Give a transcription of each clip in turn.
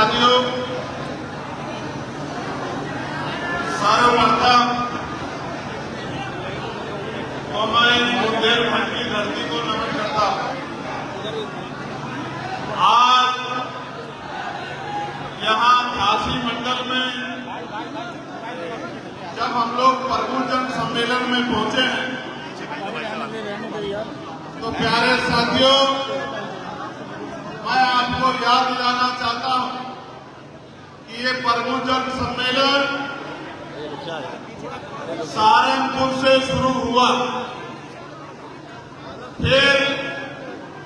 साथियों, सर्वप्रथम तो मैं बुंदेलखंड की धरती को नमन करता हूं। आज यहाँ झांसी मंडल में जब हम लोग प्रभुजन सम्मेलन में पहुंचे हैं तो प्यारे साथियों, मैं आपको याद दिलाना चाहता हूं कि ये प्रभुजन सम्मेलन सहारनपुर से शुरू हुआ, फिर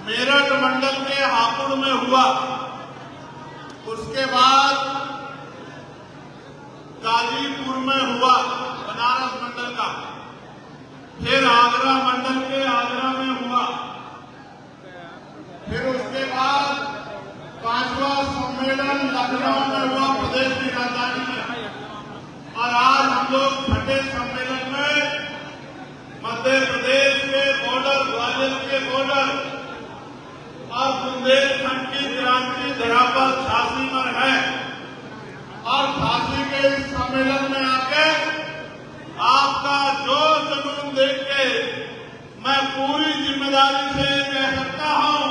मेरठ मंडल के हापुड़ में हुआ, उसके बाद गाजीपुर में हुआ बनारस मंडल का, फिर आगरा मंडल के आगरा में हुआ, फिर उसके बाद 5वां सम्मेलन लखनऊ में हुआ प्रदेश की राजधानी में, और आज हम लोग 6ठे सम्मेलन में मध्य प्रदेश के बॉर्डर, ग्वालियर के बॉर्डर और बुंदेलखंड की क्रांति धरा पर झांसी में है। और झांसी के इस सम्मेलन में आके आपका जो जुनून देख के मैं पूरी जिम्मेदारी से कह सकता हूं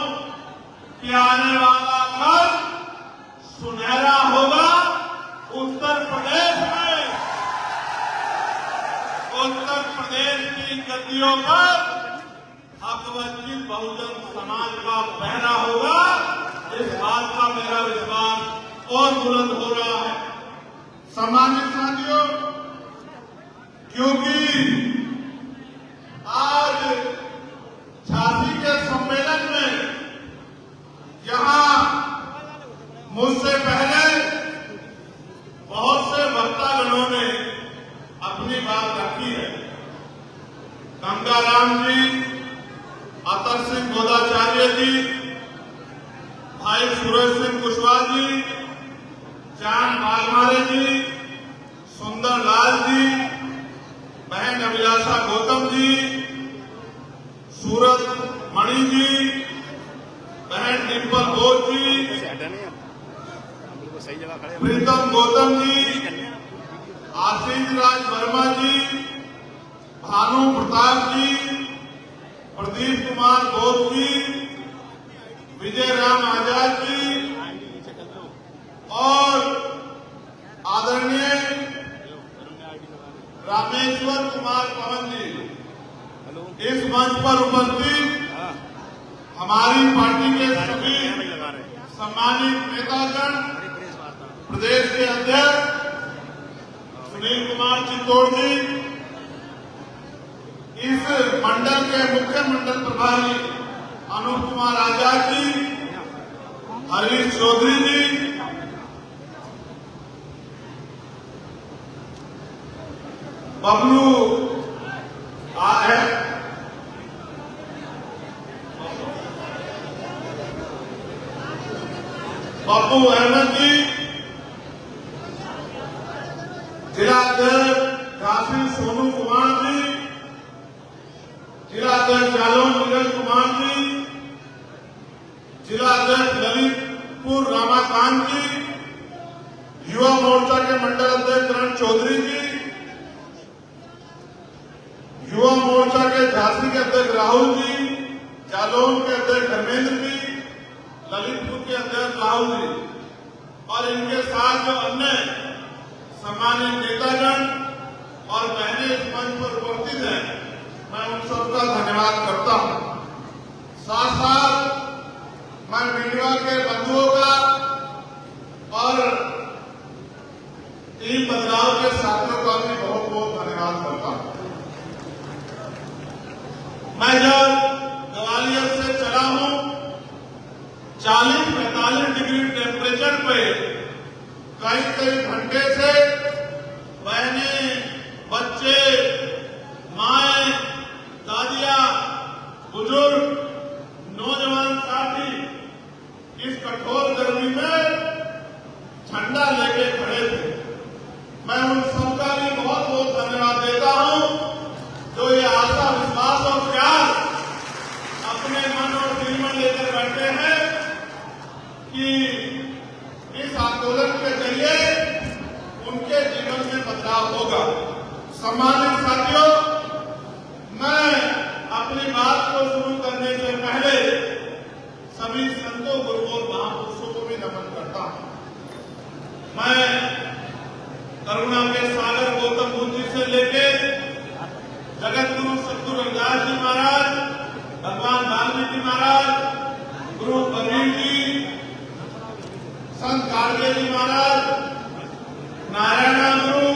कि आने वाला कल सुनहरा होगा। उत्तर प्रदेश में, उत्तर प्रदेश की गद्दियों पर हकवंचित बहुजन समाज का पहरा होगा। इस बात का मेरा विश्वास और बुलंद हो रहा है। सम्मानित साथियों, क्योंकि आज झांसी के सम्मेलन में यहां मुझसे पहले बहुत से वक्तागणों ने अपनी बात रखी है। गंगाराम जी, अतर सिंह गोदाचार्य जी, भाई सुरेश सिंह कुशवाहा जी, जान बालमारे जी, सुंदर लाल जी, बहन अभिलाषा गौतम जी, सूरत मणि जी, बहन डिम्पल घोष जी, प्रीतम गौतम जी, आशीष राज वर्मा जी, भानु प्रताप जी, प्रदीप कुमार घोष जी, विजय राम आजाद जी और आदरणीय रामेश्वर कुमार पवन जी, इस मंच पर उपस्थित हमारी पार्टी के सभी सम्मानित नेतागण, प्रदेश के अध्यक्ष सुनील कुमार चित्तौड़ जी, इस मंडल के मुख्य मंडल प्रभारी अनूप कुमार आजाद जी, हरीश चौधरी जी, बबलू पप्पू अहमद जी, जिलाध्यक्ष झांसी सोनू कुमार जी, जिलाध्यक्ष जालौन नीरज कुमार जी, जिलाध्यक्ष ललितपुर रामाकांत जी, युवा मोर्चा के मंडल अध्यक्ष करण चौधरी जी, युवा मोर्चा के झांसी के अध्यक्ष राहुल जी, जालौन के अध्यक्ष धर्मेंद्र जी, ललितपुर के अध्यक्ष राहुल जी और इनके साथ जो अन्य सम्मानित नेतागण और बहनें इस मंच पर उपस्थित हैं, मैं उन सबका धन्यवाद करता हूं। साथ साथ मैं मीडिया के बंधुओं का और टीम बदलाव के साथियों का भी बहुत बहुत धन्यवाद करता हूं। मैं जब ग्वालियर से चला हूं, 40-45 डिग्री टेम्परेचर पे कई घंटे से बहनें, बच्चे, माएं, दादियां, बुजुर्ग, नौजवान साथी इस कठोर गर्मी में झंडा लेके खड़े थे। मैं उन सबका भी बहुत बहुत धन्यवाद देता हूं जो ये आशा, विश्वास और प्यार अपने मन और दिल में लेकर बैठे हैं कि इस आंदोलन के जरिए उनके जीवन में बदलाव होगा। सम्मानित साथियों, मैं अपनी बात को शुरू करने से पहले सभी संतों, गुरुओं और महापुरुषों को भी नमन करता हूं। मैं करुणा के सागर गौतम बुद्ध जी से लेके जगत गुरु सतगुरु रविदास जी महाराज, भगवान वाल्मीकि महाराज, गुरु कबीर जी, संत गाडगे जी महाराज, नारायण गुरु,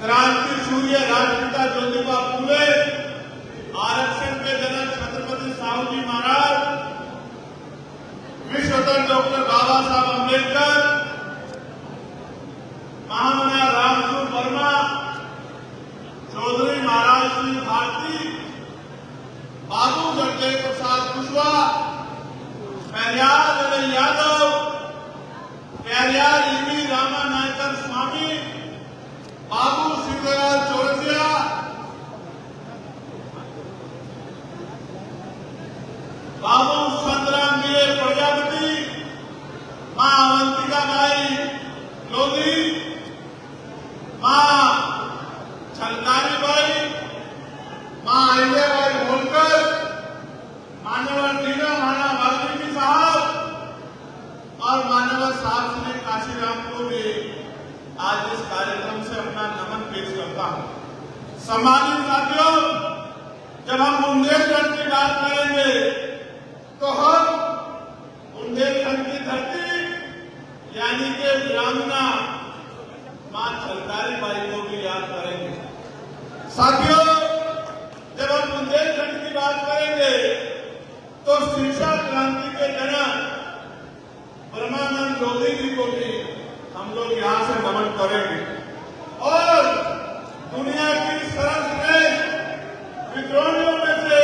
क्रांति सूर्य राजपिता ज्योतिबा फूले, आरक्षण के जनक छत्रपति साहू जी महाराज, विश्वरत्न डॉक्टर बाबा साहब अम्बेडकर, महामना रामसूर वर्मा, चौधरी महाराज सिंह भारती, बाबू जगदेव प्रसाद कुशवाहा, पेरियार ललन यादव, पेरियार ईवी रामानायकर स्वामी, बाबू सिद्धराज चौरसिया, बाबू संतराम जी प्रजापति, मां अवंतिका बाई लोधी, मां छलकारी बाई, मां अहिल्याबाई होलकर, मान्यवर टीना महाना वाल्मीकि साहब और मान्यवर साहब श्री काशीराम को भी आज इस कार्यक्रम से अपना नमन पेश करता हूं। सम्मानित साथियों, जब हम बुंदेलखंड की बात करेंगे तो हम बुंदेलखंड की धरती यानी कि वीरांगना मां छलकारी बाई को भी याद करेंगे। साथियों, जब हम बुंदेलखंड की बात करेंगे तो शिक्षा क्रांति के जनक ब्रह्मानंद लोधी जी को भी हम लोग यहां से नमन करेंगे और दुनिया की सर्वश्रेष्ठ विद्रोहियों में से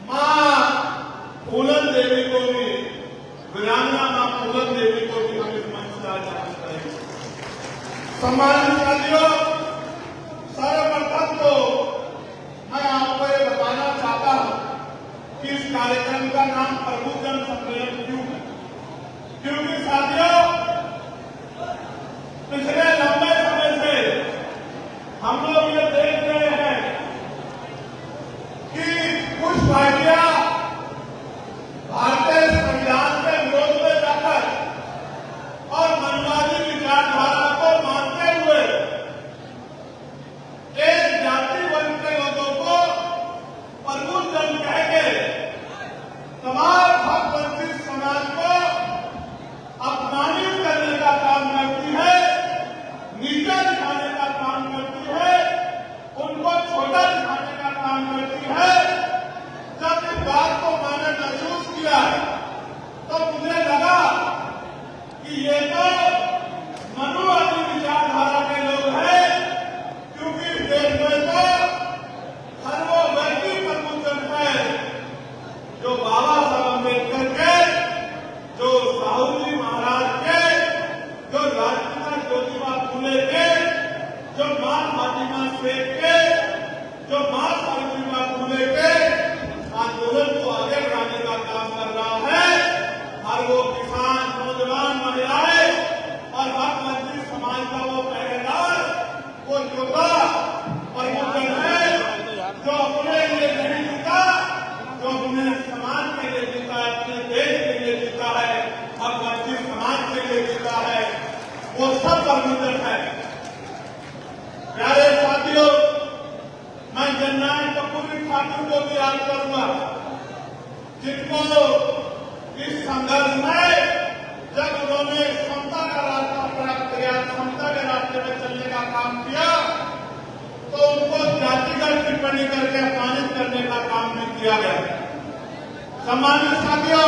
मां फूलन देवी को भी, वीरांगना मां फूलन देवी को भी हम इस मंच से आज नमन करेंगे। सम्मानित साथियों, सर्वप्रथम तो मैं आपको ये बताना चाहता हूं कि इस कार्यक्रम का नाम प्रभु जन सम्मेलन क्यों है। क्योंकि साथियों, पिछले लंबे समय से हम लोग ये देख रहे हैं कि कुछ पार्टियां भारतीय संविधान के विरोध में जाकर और मनवादी विचारधारा को मानते हुए एक जाति वर्ग के लोगों को प्रभु जन कह के तमाम हक वंचित समाज को अपमानित करने का काम करती है, नीचा दिखाने का काम करती है, उनको छोटा दिखाने का काम करती है। जब इस बात को मैंने महसूस किया तो मुझे लगा कि ये तो मनुवादी विचारधारा के लोग हैं, क्योंकि इस देश में तो हर वो व्यक्ति प्रबुद्धन है जो बाबा साहब अम्बेडकर के, जो साहू जी महाराज के, जो राजपिता ज्योतिबा फूले के, जो मां फातिमा शेख के, जो मां सावित्रीबाई फूले के आंदोलन को आगे बढ़ाने का काम कर रहा है। हर वो किसान, नौजवान, महिलाएं और हक वंचित समाज का वो पहरेदार, वो योद्धा और मुद्दन है जो अपने लिए नहीं जीता, जो अपने समाज के लिए जीता है, अपने देश के लिए जीता है, हक वंचित समाज के लिए जीता है, वो सब प्रबुद्धन है। प्यारे साथियों, मैं जननायक कपूरी ठाकुर को भी याद करूंगा, जिनको इस संघर्ष में जब उन्होंने समता का रास्ता प्राप्त किया, समता के रास्ते में चलने का काम किया, तो उनको जातिगत टिप्पणी करके अपमानित करने का काम भी किया गया। सम्मानित साथियों,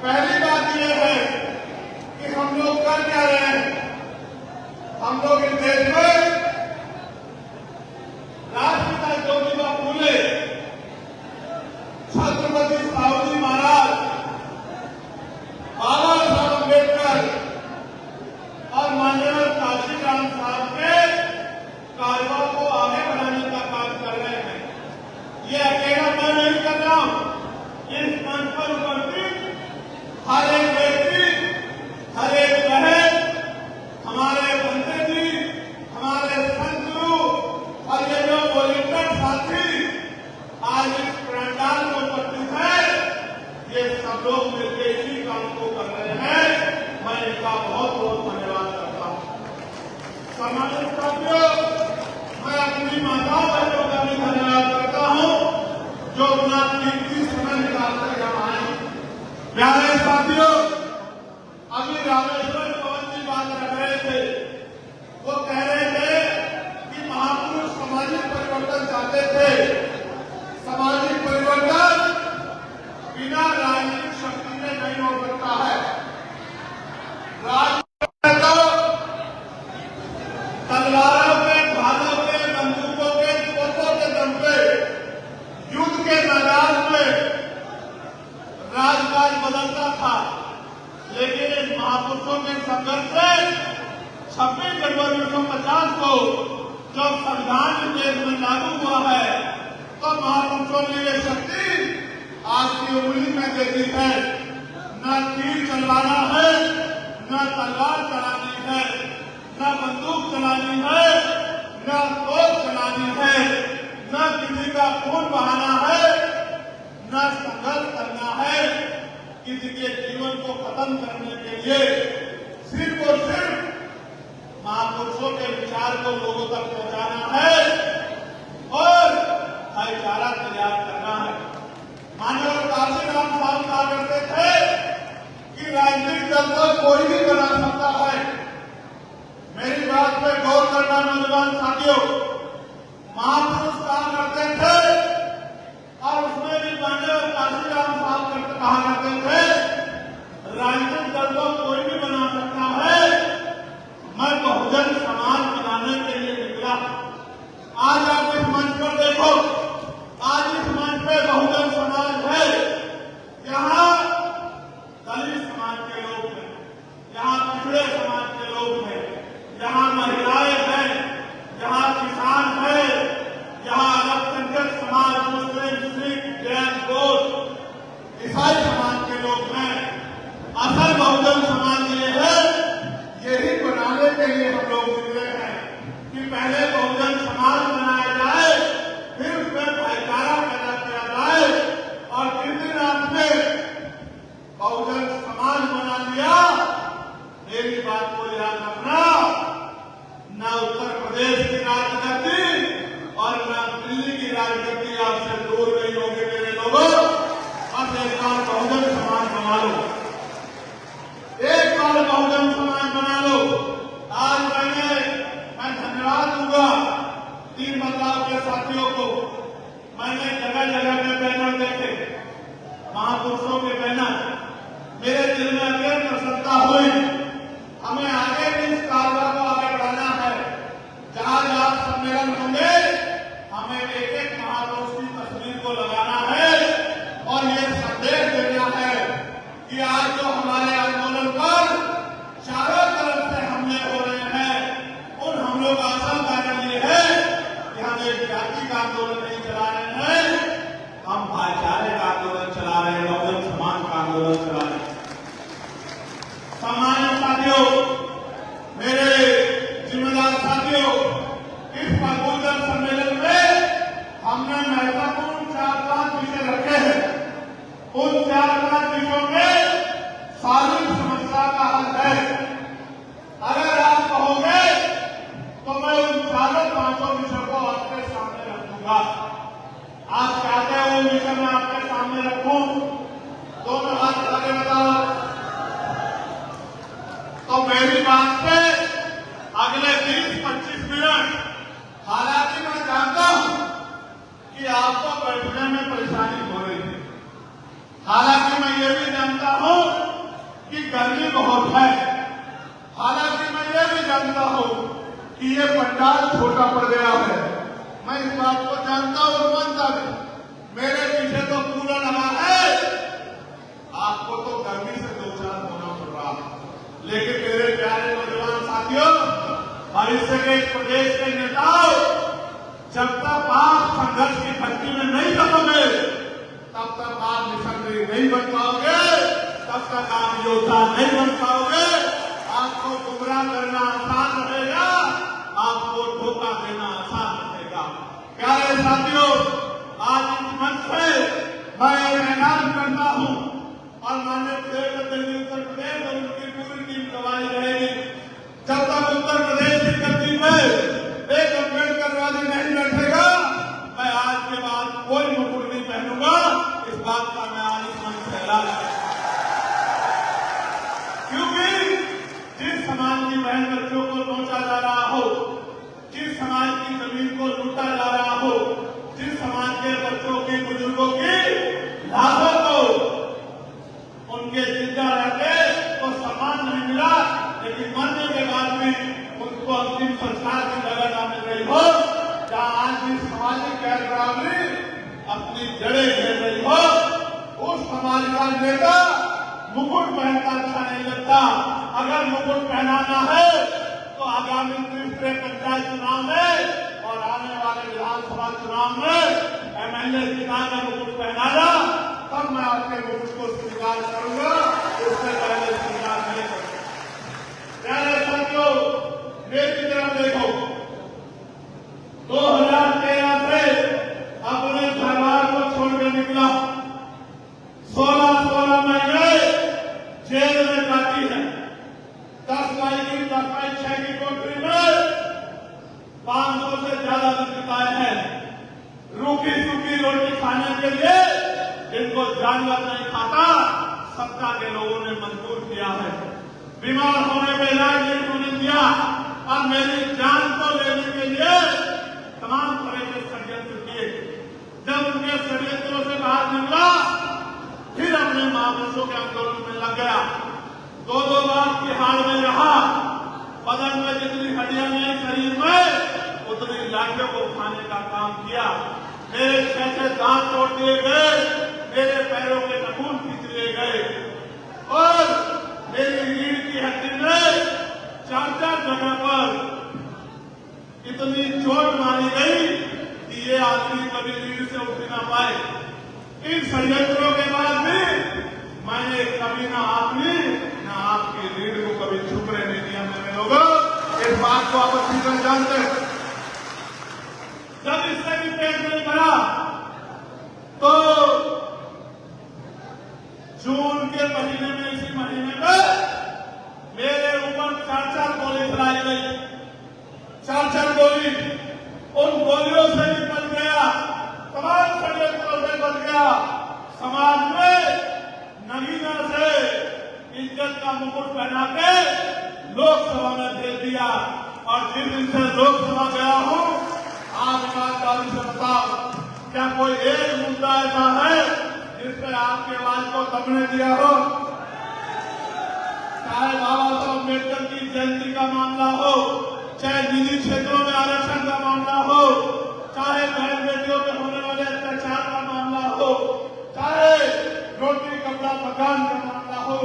पहली बात यह है कि हम लोग कर क्या रहे हैं। हम लोग इस देश में राजपिता ज्योतिबा फूले, छत्रपति साहू जी महाराज, बाबा साहब अम्बेडकर और माननीय काशीराम साहब के कार्यक्रम को आगे बढ़ाने का काम कर रहे हैं। ये अकेला मैं नहीं कर रहा हूं, इस मंच पर उपस्थित हर एक लेकिन इन महापुरुषों के संघर्ष से 26 जनवरी 1950 को जब संविधान देश में लागू हुआ है तो महापुरुषों ने ये शक्ति आज की उंगली में दे दी है। न तीर चलवाना है, न तलवार चलानी है, न बंदूक चलानी है, न तोप चलानी है, न किसी का खून बहाना है, न संघर्ष करना है। किसी के जीवन को खत्म करने के लिए सिर्फ और सिर्फ महापुरुषों के विचार को लोगों तक पहुंचाना है और भाईचारा तैयार करना है। माननीय काशीराम साहब कहा करते थे कि राजनीतिक दल को कोई भी बना सकता है। मेरी बात पे गौर करना नौजवान साथियों, महापुरुष कहा करते थे और उसमें भी माननीय काशीराम साहब कहा करते थे राजनीतिक दल को कोई भी बना सकता है, मैं बहुजन समाज बनाने के लिए निकला। आज आप इस मंच पर देखो, आज इस मंच पे बहुजन समाज है। यहाँ दलित समाज के लोग हैं, यहाँ पिछड़े समाज के लोग हैं, यहाँ महिलाएं हैं, यहाँ किसान है, यहाँ अल्पसंख्यक समाज, मुस्लिम, सिख, जैन, बौद्ध, ईसाई समाज के लोग हैं। असल बहुजन समाज ये है, यही बनाने के लिए हम लोग निकले हैं कि पहले बहुजन समाज बनाया जाए, फिर उसमें भाईचारा पैदा किया जाए। और जिस दिन आपने बहुजन समाज बना लिया, मेरी बात को याद रखना, न उत्तर प्रदेश की राजनीति और न दिल्ली की राजनीति आपसे दूर नहीं होगी मेरे लोगों। अब एक बार बहुजन समाज बना लो, एक बार बहुजन समाज बना लो। आज मैं धन्यवाद दूंगा तीन बदलाव के साथियों को। मैंने जगह जगह में बैनर देखे, महापुरुषों के बैनर, मेरे दिल में अत्यंत प्रसन्नता हुई। हमें आगे भी इस कारगर को आगे बढ़ाना है। जहां जहां सम्मेलन होंगे, हमें एक एक महापुरुष की तस्वीर को लगाना है और ये संदेश देना है कि आज जो हमारे आंदोलन पर चारों तरफ से हमले हो रहे हैं, उन हमलों का असल कारण ये है कि हम एक जाति का आंदोलन नहीं चला रहे हैं, हम भाईचारे का आंदोलन चला रहे हैं, बहुजन समाज का आंदोलन चला रहे हैं। सम्मानित साथियों, मेरे जिम्मेदार साथियों, इस बहुजन सम्मेलन में हमने महत्वपूर्ण 4-5 विषय रखे हैं। उन 4-5 विषयों में सारी समस्या का हल है। अगर आप कहोगे तो मैं उन 4-5 विषयों को आपके सामने रख दूंगा। आप चाहते हैं वो विषय मैं आपके सामने रखूं? दोनों हाथ आगे बताओ। तो मेरी बात पे अगले 20-25 मिनट, हालांकि मैं जानता हूं कि आपको बैठने में परेशानी हो रही है, हालांकि मैं ये भी जानता हूं कि गर्मी बहुत है, हालांकि मैं ये भी जानता हूं कि ये पंडाल छोटा पड़ गया है। मैं इस बात को जानता हूं और मानता भी। मेरे पीछे तो कूलर लगा है, आपको तो गर्मी से 2-4 होना पड़ रहा है। लेकिन मेरे प्यारे नौजवान साथियों, भविष्य के इस प्रदेश के नेताओं, जब तक आप संघर्ष की भट्टी में नहीं दबोगे, तब तक आप मिशनरी नहीं बन पाओगे, तब तक आप योद्धा नहीं बन पाओगे। आपको गुमराह करना आसान रहेगा, आपको धोखा देना आसान रहेगा। प्यारे साथियों, आज इस मंच से मैं ऐलान करता हूं और माननीय दिल्ली उत्तर प्रदेश और उनकी पूरी टीम गवाही रहेगी, जब तक उत्तर प्रदेश की धरती पर एक अम्बेडकरवादी नहीं बैठेगा, मैं आज के बाद कोई मुकुट नहीं पहनूंगा। इस बात का मैं आज इस मंच से ऐलान करता हूं, क्योंकि जिस समाज की बहन बच्चों को नोचा जा रहा हो, जिस समाज की जमीन को लूटा जा रहा हो, जिस समाज के बच्चों की, बुजुर्गों की लाशों को उनके जिंदा रहते तो सम्मान नहीं मिला, लेकिन मरने के बाद भी उनको अंतिम संस्कार की जगह न मिल रही हो, जहां आज भी सामाजिक गैर बराबरी अपनी जड़ें घेर रही हो, उस समाज का नेता मुकुट पहनना अच्छा नहीं लगता। अगर मुकुट पहनाना है तो आगामी तीसरे पंचायत चुनाव में और आने वाले विधानसभा चुनाव में एमएलए जिताना मुकुट पहनाना, तब मैं आपके मुकुट को स्वीकार करूंगा, उससे पहले स्वीकार नहीं करूंगा। प्यारे साथियों, मेरी तरफ देखो, 2013 से अपने परिवार को छोड़कर निकला, 16 महीने जेल में काटी है। 10 बाई की 6 की कोठरी में 500 से ज्यादा दिन बिताए हैं। रूखी सूखी रोटी खाने के लिए जिनको जानवर नहीं खाता, सत्ता के लोगों ने मंजूर किया है। बीमार होने में इलाज नहीं होने दिया और मेरी जान को लेने के लिए तमाम तरह के षड्यंत्र किए। जब उनके षड्यंत्रों से बाहर निकला, फिर अपने महापुरुषों के आंदोलन में लग गया। 2 बार की हाल में रहा। बदन में जितनी हड्डियां नहीं शरीर में, उतनी लाठियों को खाने का काम किया। मेरे 6 दांत तोड़ दिए गए, मेरे पैरों के नखून खींच लिए गए और मेरी रीढ़ की हड्डी में 4 जगह पर इतनी चोट मारी गई कि ये आदमी कभी रीढ़ से उठ ना पाए। इन षड्यंत्रों के बाद भी मैंने कभी ना आपने ना आपकी रीढ़ को कभी झुकने नहीं दिया। मेरे लोगों, इस बात को आप अच्छी तरह जानते हैं। जब इससे भी पेट नहीं भरा तो जून के महीने में, इसी महीने में मेरे ऊपर 4 गोली चलाई गई। 4 गोली। उन गोलियों से भी बच गया, तमाम षड्यंत्रों से बच गया। समाज में नगीना से इज्जत का मुकुट पहना के लोकसभा में भेज दिया और जिस दिन से लोकसभा गया हूं, आप ईमानदारी से बताओ, क्या कोई एक मुद्दा ऐसा है जिससे आपकी आवाज को दबने दिया हो? चाहे बाबा साहब अम्बेडकर की जयंती का मामला हो, चाहे निजी क्षेत्रों में आरक्षण का मामला हो, चाहे बहन बेटियों में होने वाले अत्याचार का मामला हो, चाहे रोटी कपड़ा मकान का मामला हो,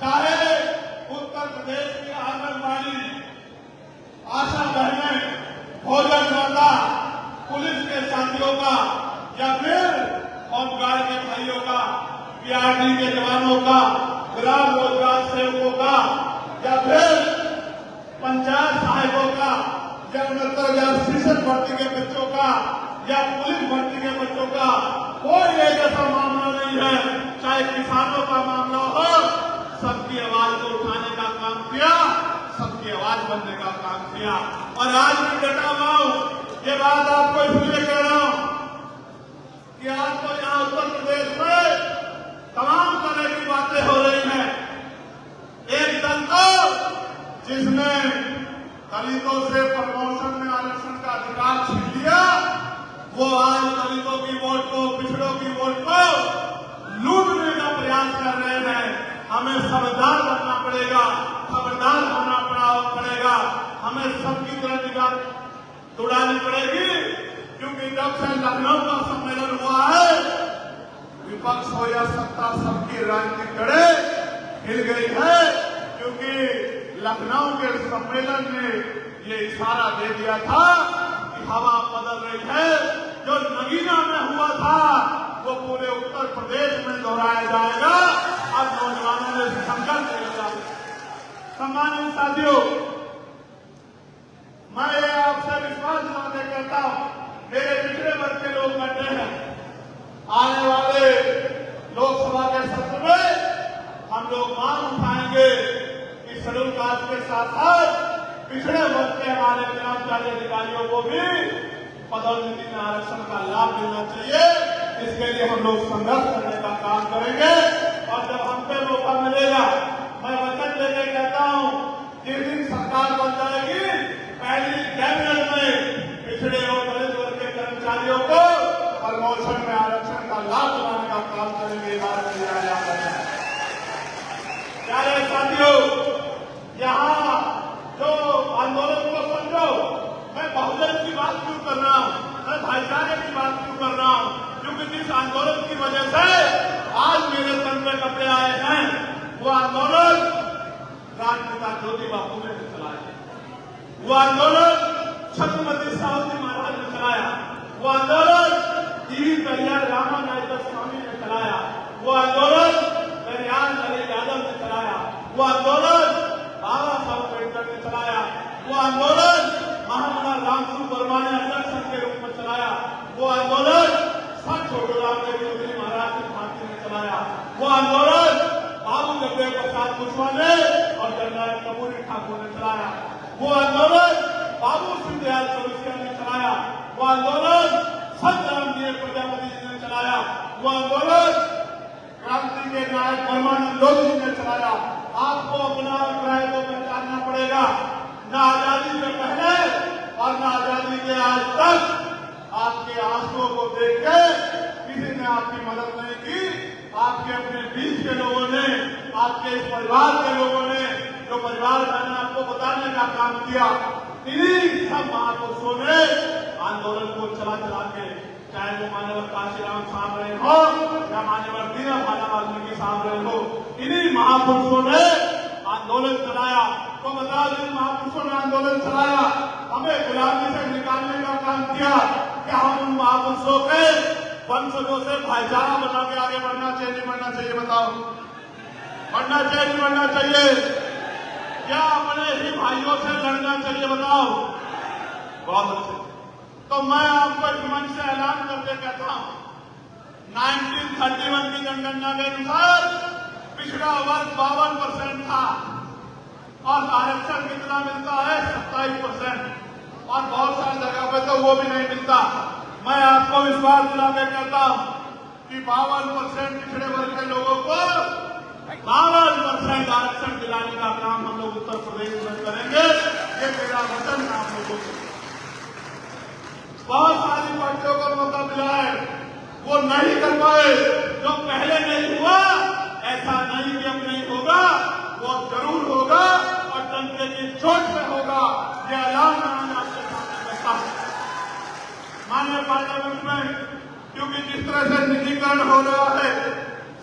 चाहे उत्तर प्रदेश की आंगनबाड़ी आशा बहनें, भोजन माता, पुलिस के साथियों का, या फिर होमगार्ड के भाइयों का, पीआरडी के जवानों का, ग्राम रोजगार सेवकों का, या फिर पंचायत सहायकों का, या 69,000 भर्ती के बच्चों का, या पुलिस भर्ती के बच्चों का, कोई एक ऐसा मामला नहीं है, चाहे किसानों का मामला हो, सबकी आवाज को उठाने का काम किया, सबकी आवाज बनने का काम किया। और आज भी डटा हुआ हूं। ये बात आपको इसलिए कह रहा हूं कि आज तो यहां उत्तर प्रदेश में तमाम तरह की बातें हो रही हैं। एक दल तो जिसने दलितों से प्रमोशन में आरक्षण का अधिकार छीन लिया, वो आज दलितों की वोट को, पिछड़ों की वोट को लूटने का प्रयास कर रहे हैं। हमें समझदार बनना पड़ेगा, खबरदार होना पड़ेगा। हमें सबकी तरह निगाह दौड़ानी पड़ेगी, क्योंकि जब से लखनऊ का सम्मेलन हुआ है, विपक्ष हो या सत्ता, सबकी राजनीतिक जड़ें हिल गई है। क्योंकि लखनऊ के सम्मेलन ने ये इशारा दे दिया था कि हवा बदल रही है। जो नगीना में हुआ था वो पूरे उत्तर प्रदेश में दोहराया जाएगा। अब नौजवानों ने संकल्प लिया। सम्मानित साथियों, मैं आपसे विश्वास दिलाने कहता हूं, मेरे पिछड़े वर्ग के लोग बैठे हैं। आने वाले लोकसभा के सत्र में हम लोग मांग उठाएंगे कि शेड्यूल कास्ट के साथ साथ पिछड़े वर्ग के हमारे कर्मचारी अधिकारियों को भी पदोन्नति में आरक्षण का लाभ मिलना चाहिए। इसके लिए हम लोग संघर्ष करने का काम करेंगे और जब हम पे मौका मिलेगा, मैं वचन देके कहता हूं, जिस दिन सरकार बन जाएगी, पहली कैबिनेट में पिछड़े और दलित वर्ग के कर्मचारियों को प्रमोशन में आरक्षण का लाभ दिलाने का काम करेंगे। प्यारे साथियों, यहाँ जो आंदोलन को समझो, मैं बहुजन की बात क्यों कर रहा हूँ, मैं भाईचारे की बात क्यों कर रहा हूँ? क्योंकि जिस आंदोलन की वजह से आज मेरे तन में कपड़े आए हैं, वो आंदोलन राष्ट्रपिता ज्योतिबा फुले ने चलाया, वो आंदोलन छत्रपति साहूजी महाराज ने चलाया, वो आंदोलन टीवी पेरियार रामानायकर स्वामी ने चलाया, वो आंदोलन पेरियार नरेश यादव ने चलाया, वो आंदोलन बाबा साहब अम्बेडकर ने चलाया, वो आंदोलन महामना रामसू वर्मा ने अध्यक्ष के रूप में चलाया, वो आंदोलन संत छोटूराम देवी महाराज भारती ने चलाया, वो आंदोलन बाबू जगदेव प्रसाद कुशवाहा ने और जनरल कपूरी ठाकुर ने चलाया, वो आंदोलन बाबू सिंह दयाल चौरसिया ने चलाया, वो आंदोलन संत रामदेव प्रजापति जी ने चलाया, वो आंदोलन क्रांति के नायक परमानंद लोधी जी ने चलाया। आपको अपना अभिप्राय को पहचानना पड़ेगा। न आजादी से पहले और न आजादी के आज तक आपके आंसुओं को देख के किसी ने आपकी मदद नहीं की। आपके अपने बीच के लोगों ने, आपके इस परिवार के लोगों ने, जो परिवार मैंने आपको बताने का काम किया, इन्हीं सब महापुरुषों ने आंदोलन को चला के, चाहे वो मान्यवर काशीराम साहब रहे हो या मान्यवर दीना भाला वाल्मीकि साहब रहे हो, इन्हीं महापुरुषों ने आंदोलन चलाया। तो बता दें, महापुरुषों ने आंदोलन चलाया, हमें गुलामी से निकालने का काम किया। क्या हम उन महापुरुषों के वंशजों से भाईचारा बना के आगे बढ़ना चाहिए, नहीं बढ़ना चाहिए? बताओ, बढ़ना चाहिए, नहीं बढ़ना चाहिए? क्या अपने ही भाइयों से लड़ना चाहिए? बताओ। बहुत अच्छे। तो मैं आपको इस मंच से ऐलान करके कहता हूं, 1931 की जनगणना के अनुसार पिछड़ा वर्ग 52% था और आरक्षण कितना मिलता है? 27%। और बहुत सारी जगह पे तो वो भी नहीं मिलता। मैं आपको विश्वास दिला के कहता हूं कि 52% पिछड़े वर्ग के लोगों को 52% आरक्षण दिलाने का काम हम लोग उत्तर प्रदेश में करेंगे। ये मेरा वचन है आप लोगों को। बहुत सारी पार्टियों को मौका मिला है, वो नहीं कर पाए। जो पहले नहीं हुआ, ऐसा नहीं कि अब नहीं होगा, वो जरूर होगा और डंके की चोट पे होगा। ये ऐलान मैं आपके सामने करता हूं। माननीय पार्लियामेंट में, क्योंकि जिस तरह से निजीकरण हो रहा है,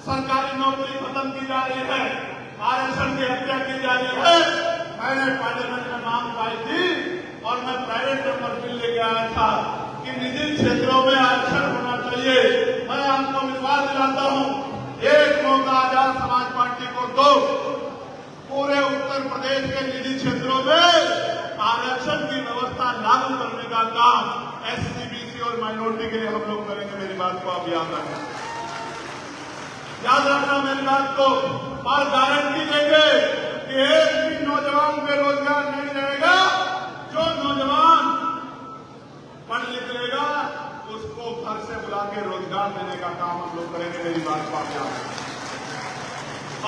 सरकारी नौकरी खत्म की जा रही है, आरक्षण की हत्या की जा रही है, मैंने पार्लियामेंट में मांग पाई थी और मैं प्राइवेट नंबर बिल लेके आया था कि निजी क्षेत्रों में आरक्षण होना चाहिए। मैं आपको विश्वास दिलाता हूं, एक मौका आजाद समाज पार्टी को दो, पूरे उत्तर प्रदेश के निजी क्षेत्रों में आरक्षण की व्यवस्था लागू करने का काम एससी, बीसी और माइनॉरिटी के लिए हम लोग करेंगे। मेरी बात को आप याद रखना, याद रखना मेरी बात को। और गारंटी देंगे कि एक भी नौजवान बेरोजगार नहीं रहेगा। जो नौजवान पढ़ लिख लेगा, उसको घर से बुला के रोजगार देने का काम हम लोग करेंगे। मेरी बात को आप याद रखें।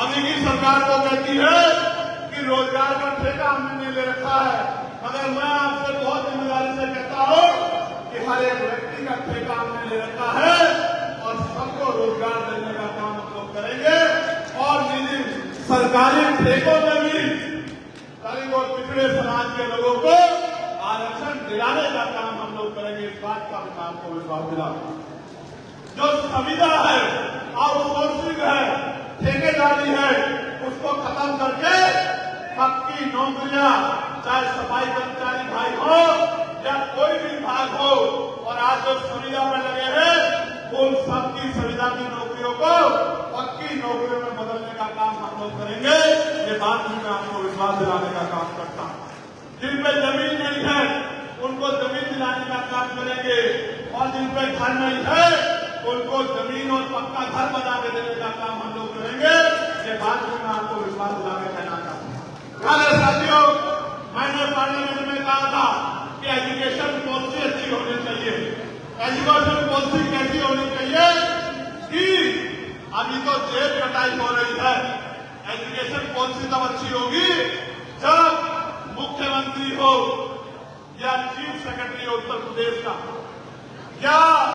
अभी की सरकार को कहती है कि रोजगार का ठेका हमने नहीं ले रखा है, मगर मैं आपसे बहुत जिम्मेदारी से कहता हूं कि हर एक व्यक्ति का ठेका हमने ले रखा है और सबको रोजगार देने का काम हम लोग करेंगे। और निजी सरकारी ठेकों में भी गरीब और पिछड़े समाज के लोगों को आरक्षण दिलाने का काम हम लोग करेंगे। इस बात का मैं आपको विश्वास दिलाता हूं। जो संविदा है और सोर्सिंग है, ठेकेदारी है, उसको खत्म करके पक्की नौकरियां, चाहे सफाई कर्मचारी भाई हो या कोई भी भाग हो, और आज जो संविदा में लगे हैं, उन सबकी संविदा की नौकरियों को पक्की नौकरियों में बदलने का काम हम लोग करेंगे। ये बात भी मैं आपको विश्वास दिलाने का काम करता हूं। जिन पे जमीन नहीं है, उनको जमीन दिलाने का काम करेंगे, और जिन पे घर नहीं है, उनको जमीन और पक्का घर बना के देने का काम हम लोग करेंगे। ये बात भी मैं आपको विश्वास दिलाने कहना चाहता हूं। साथियों, मैंने पार्लियामेंट में कहा था कि एजुकेशन पॉलिसी अच्छी होनी चाहिए। एजुकेशन पॉलिसी कैसी होनी चाहिए कि अभी तो जेब कटाई हो रही है। एजुकेशन पॉलिसी तब अच्छी होगी जब मुख्यमंत्री हो या चीफ सेक्रेटरी हो उत्तर प्रदेश का, या